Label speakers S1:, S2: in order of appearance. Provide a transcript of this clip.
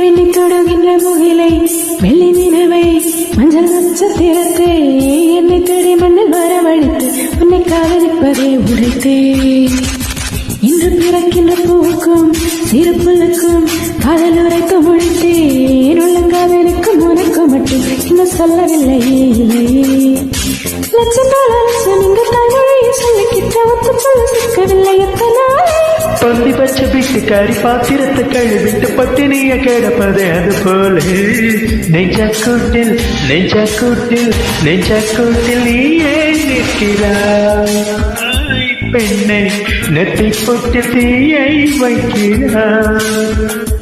S1: விண்ணை தொடுகின்ற முகிலை வெள்ளி நிலவை மஞ்சள் நட்சத்திரத்தை என்னை தேடி மண்ணில் வரவழைத்து உன்னை காதலிப்பதை உரைத்தே இன்று பிறக்கின்ற பூவுக்கும் சிறு புல்லுக்கும் காதல் உரைத்து முடித்தேன் உள்ளங்காதலுக்கும் உனக்கும் மட்டும் இன்னும் சொல்லவில்லையே இல்லையே லட்சம் லட்சம் இங்கு தாய்மொழியை சொல்லிக்கிட்ட ஒத்து சொல்ல சிக்கவில்லை எத்தனை
S2: பந்தி பச்சை வீட்டுக்காரி பாத்திரத்தை கழுவிட்டு பட்டினிய கிடப்பதே அது போல நெஞ்சக்கூட்டில் நீ ஏன் நிற்கிறாய் பெண்ணை நெத்தி பொட்டில் தீயை வைக்கிறாய்